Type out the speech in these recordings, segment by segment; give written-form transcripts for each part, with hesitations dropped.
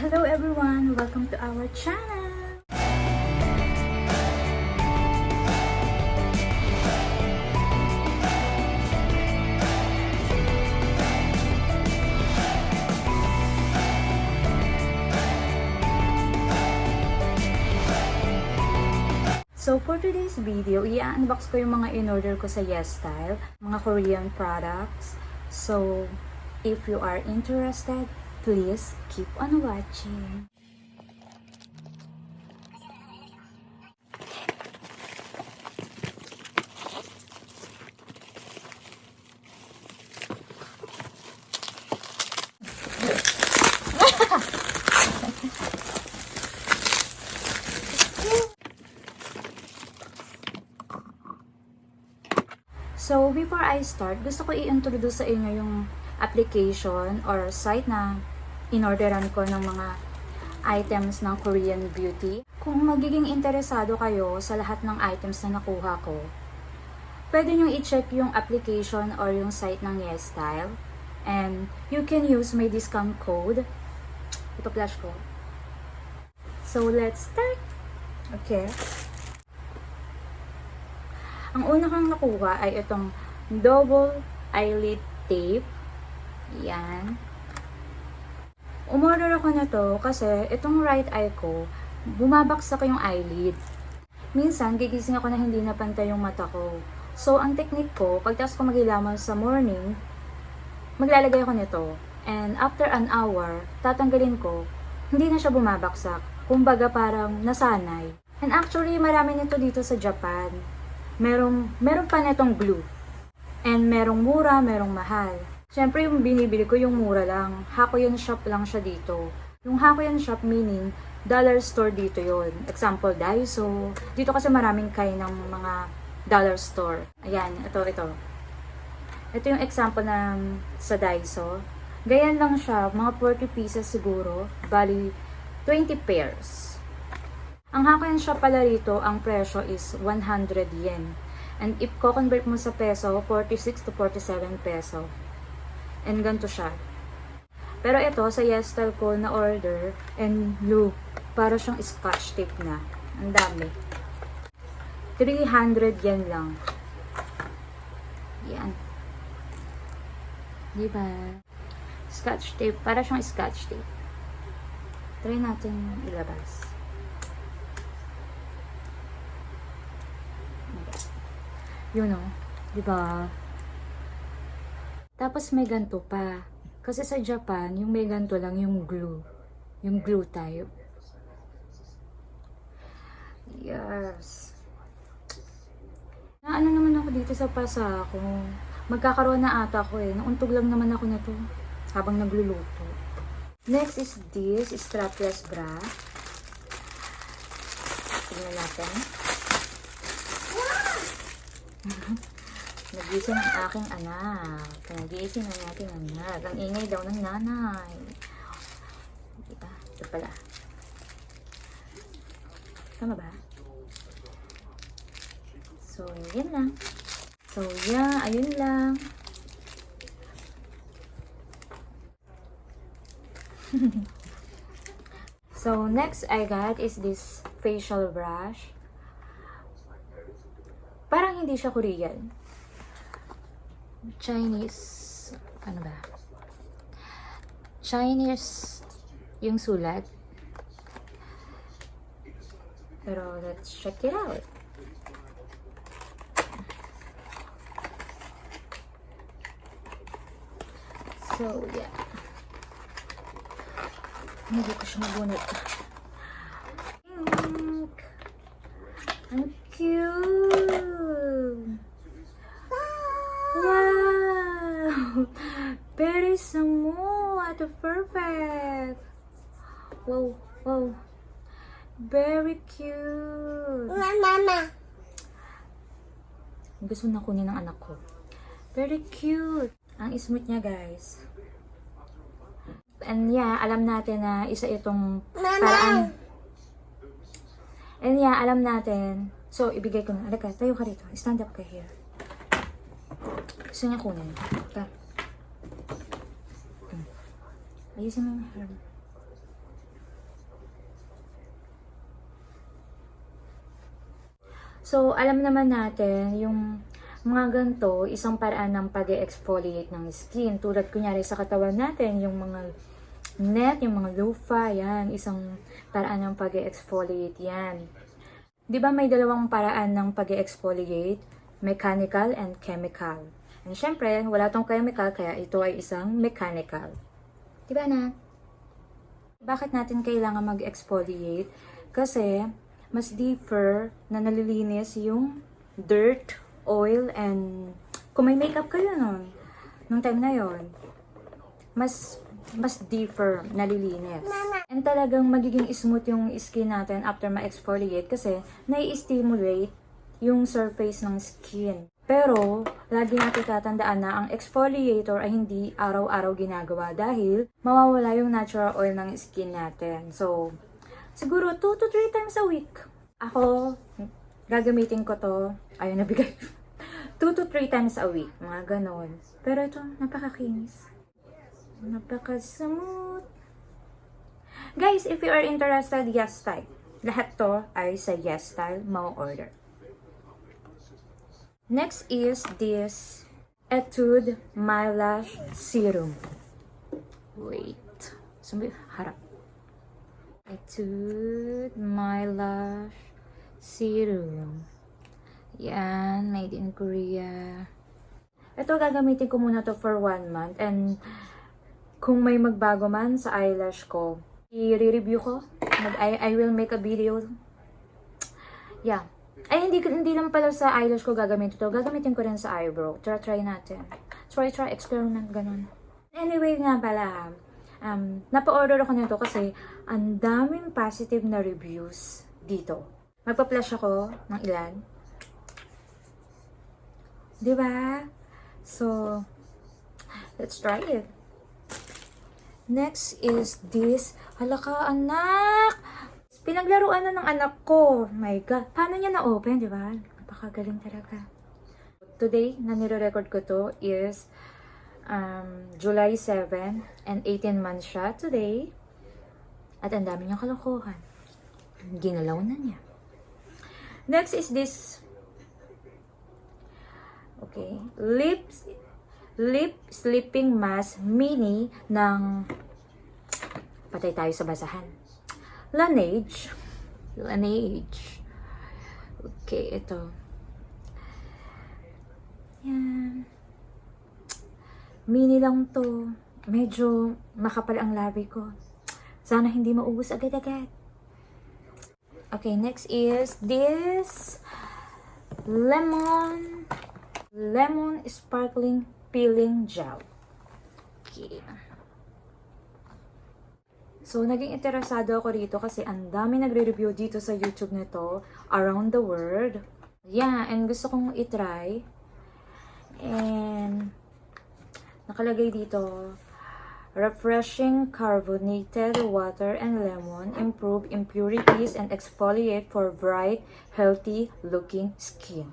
Hello everyone! Welcome to our channel! So for today's video, i-unbox ko yung mga in-order ko sa YESSTYLE, mga Korean products. So if you are interested, please keep on watching. So, before I start, gusto ko i-introduce sa inyo yung application or site na in-orderan ko ng mga items ng Korean Beauty. Kung magiging interesado kayo sa lahat ng items na nakuha ko, pwede nyo i-check yung application or yung site ng YESSTYLE. And you can use my discount code. Ipa-flash ko. So, let's start! Okay. Ang una kong nakuha ay itong double eyelid tape. Yan. Umorder ako na to kasi itong right eye ko, bumabaksak yung eyelid. Minsan, gigising ako na hindi napantay yung mata ko. So, ang technique ko, pagtas ko magilaman sa morning, maglalagay ako nito. And after an hour, tatanggalin ko, hindi na siya bumabaksak. Kumbaga parang nasanay. And actually, marami nito dito sa Japan. Meron pa netong glue. And merong mura, merong mahal. Siyempre yung binibili ko yung mura lang. Hakoyan shop lang siya dito. Yung Hakoyan shop meaning dollar store dito yon. Example, Daiso. Dito kasi maraming kind ng mga dollar store. Ayan, ito. Ito yung example na sa Daiso. Ganyan lang siya, mga 40 pieces siguro. Bali, 20 pairs. Ang Hakoyan shop pala rito, ang presyo is 100 yen. And if ko-convert mo sa peso, 46 to 47 peso. And ganito siya. Pero ito, sa YESSTYLE ko na order, and look, para siyang scotch tape na. Ang dami. 300 yen lang. Yan. Diba? Scotch tape. Para siyang scotch tape. Try natin ilabas. Yun o, diba? Tapos may ganito pa. Kasi sa Japan, yung may ganito lang yung glue. Yung glue type. Yes. Ano naman ako dito sa pasa ko. Magkakaroon na ata ako eh. Nauntog lang naman ako na to habang nagluluto. Next is this strapless bra. Tingnan natin. Nagising ang aking anak. Nagising ang aking anak. Ang ingay daw ng nanay. Diba? Ito pala. Tama ba? So, yan lang. So, yeah, ayun lang. So, next I got is this facial brush. Parang hindi siya Korean. Chinese. Ano ba? Chinese yung sulat. Pero let's check it out. So, yeah. Hindi ko siya nabunot. Ang cute! Wow! Very smooth! Perfect! Wow! Wow! Very cute! Mama! Gusto na kunin ng anak ko. Very cute! Ang smooth niya, guys. And yeah, alam natin na isa itong paraan. And yeah, alam natin. So, ibigay ko na. Alika, tayo ka rito. Stand up ka here. Gusto niya kunin. Okay. Ayusin mo yung hair. So, alam naman natin, yung mga ganito, isang paraan ng pag-exfoliate ng skin. Tulad kunyari sa katawan natin, yung mga net, yung mga loofah, yan, isang paraan ng pag-exfoliate yan. Di ba may dalawang paraan ng pag-exfoliate? Mechanical and chemical. And syempre, wala tong chemical, kaya ito ay isang mechanical. Di ba na? Bakit natin kailangan mag-exfoliate? Kasi, mas deeper na nalilinis yung dirt, oil, and kung may makeup kayo nun, nung time na yon, mas deeper nalilinis. And talagang magiging smooth yung skin natin after ma-exfoliate kasi nai-stimulate yung surface ng skin. Pero, lagi natin tatandaan na ang exfoliator ay hindi araw-araw ginagawa dahil mawawala yung natural oil ng skin natin. So, siguro 2 to 3 times a week. Ako, gagamitin ko to. Ayun, nabigay. 2 to 3 times a week. Mga ganon. Pero ito, napakakinis. Napaka-smooth. Guys, if you are interested, YESSTYLE. Lahat to ay sa YESSTYLE mo order. Next is this Etude My Lash Serum. Wait. Harap. Etude My Lash Serum. Yan, made in Korea. Ito, gagamitin ko muna to for 1 month. And kung may magbago man sa eyelash ko, i-review ko. I will make a video. Yeah. Ay, hindi lang pala sa eyelash ko gagamitin ito. Gagamitin ko rin sa eyebrow. Try natin. Try, experiment, ganun. Anyway nga pala, napa-order ako nito kasi ang daming positive na reviews dito. Magpa-flash ako ng ilan. Diba? So, let's try it. Next is this. Halaka, anak! Pinaglaruan na ng anak ko. My God. Paano niya na-open, di ba? Napakagaling talaga. Today, na nire-record ko to is July 7 and 18 months siya today. At ang dami niyang kalokohan. Ginalaw na niya. Next is this. Okay. Lip Sleeping Mask Mini ng patay tayo sa basahan. Laneige. Okay, ito. Yan. Mini lang to. Medyo makapal ang labi ko. Sana hindi maubos agad-agad. Okay, next is this lemon sparkling peeling gel. Okay. So, naging interesado ako rito kasi ang dami nagre-review dito sa YouTube nito around the world. Yeah, and gusto kong itry. And nakalagay dito, refreshing carbonated water and lemon, improve impurities and exfoliate for bright, healthy looking skin.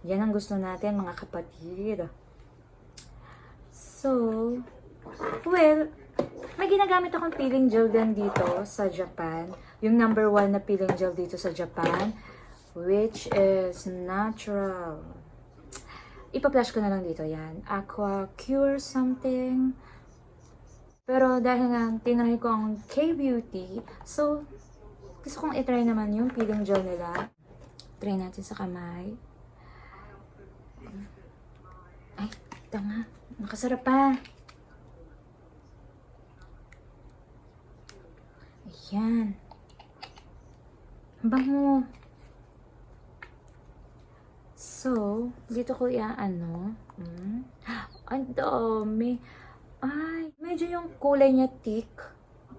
Yan ang gusto natin, mga kapatid. So, well, may ginagamit akong peeling gel din dito sa Japan. Yung number 1 na peeling gel dito sa Japan, which is natural. Ipa-flash ko na lang dito yan. Aqua Cure something. Pero dahil nga tinahay ko ang K-Beauty, so gusto kong itry naman yung peeling gel nila. Try natin sa kamay. Ay, tama. Nakasarap pa. Ayan. Bango. So, dito ko iaano. Ang dami. Ay, medyo yung kulay niya thick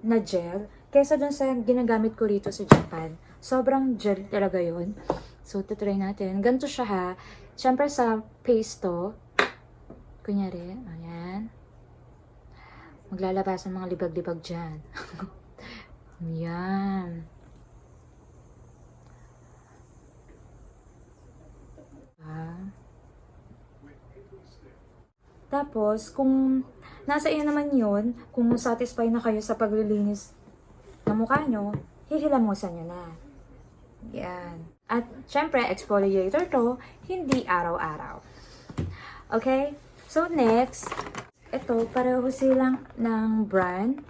na gel. Kesa dun sa ginagamit ko rito sa Japan. Sobrang gel talaga yun. So, tutry natin. Ganito siya ha. Siyempre sa face to. Kunyari, ayan. Maglalabas ang mga libag-libag dyan. Yan. Tapos, kung nasa iyo naman yun, kung satisfied na kayo sa paglilinis ng mukha nyo, hihilamusan nyo na. Yan. At syempre, exfoliator to, hindi araw-araw. Okay? So next, ito, pareho silang ng brand.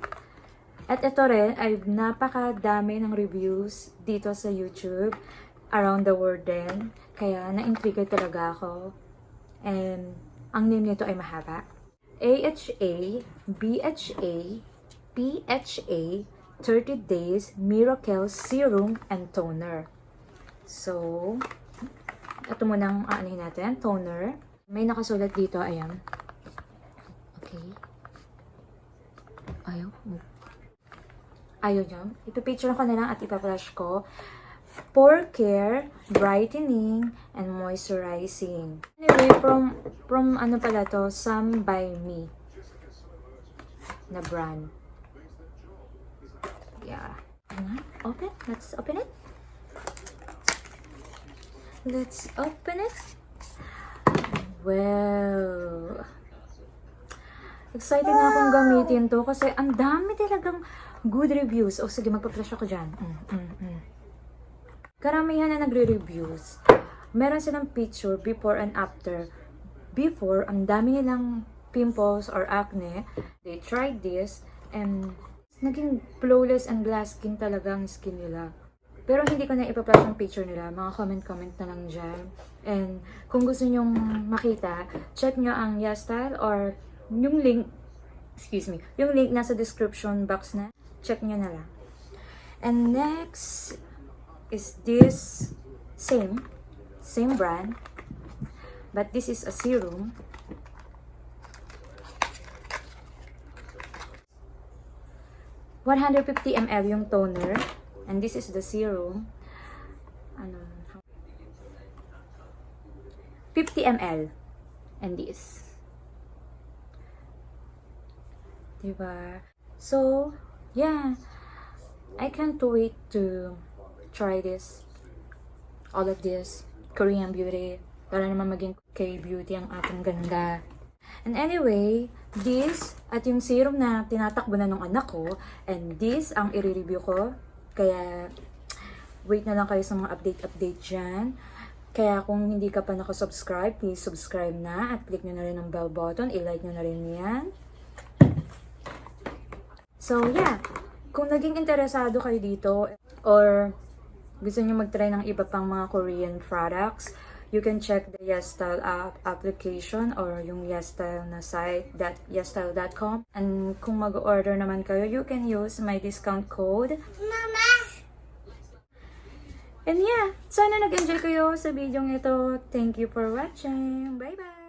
At ito rin ay napakadami ng reviews dito sa YouTube, around the world din. Kaya na-intrigue talaga ako. And ang name nito ay mahaba. AHA, BHA, PHA, 30 Days Miracle Serum and Toner. So, ito munang aanihin natin, toner. May nakasulat dito, ayan. Okay. Ayaw niya. Ipipicture ko na lang at ipaplush ko. Pore care, brightening, and moisturizing. Anyway, from ano pala to, Some by Me na brand. Yeah. Open. Let's open it. Let's open it. Well, excited na akong gamitin to kasi ang dami talagang good reviews. O sige, magpa-flash ako dyan. Karamihan na nagre-reviews. Meron silang picture before and after. Before, ang dami nilang pimples or acne. They tried this and naging flawless and glass skin talaga ang skin nila. Pero hindi ko na ipa-flash ang picture nila. Mga comment na lang dyan. And kung gusto nyong makita, check nyo ang YESSTYLE or yung link, yung link nasa description box na. Check nyo na lang. And next is this same brand, but this is a serum. $150 ml yung toner, and this is the serum. 50 ml, and this. Diba? So, yeah, I can't wait to try this. All of this. Korean beauty. Para naman maging K-beauty ang ating ganda. And anyway, this at yung serum na tinatakbo na ng anak ko. And this ang i-review ko. Kaya, wait na lang kayo sa mga update dyan. Kaya kung hindi ka pa nakasubscribe, please subscribe na. At click nyo na rin ang bell button. I-like nyo na rin yan. So, yeah. Kung naging interesado kayo dito, or gusto nyo mag-try ng iba pang mga Korean products, you can check the YESSTYLE app application or yung YESSTYLE na site, yesstyle.com. And kung mag-order naman kayo, you can use my discount code. Mama! And yeah, sana nag-enjoy kayo sa video ito. Thank you for watching. Bye-bye!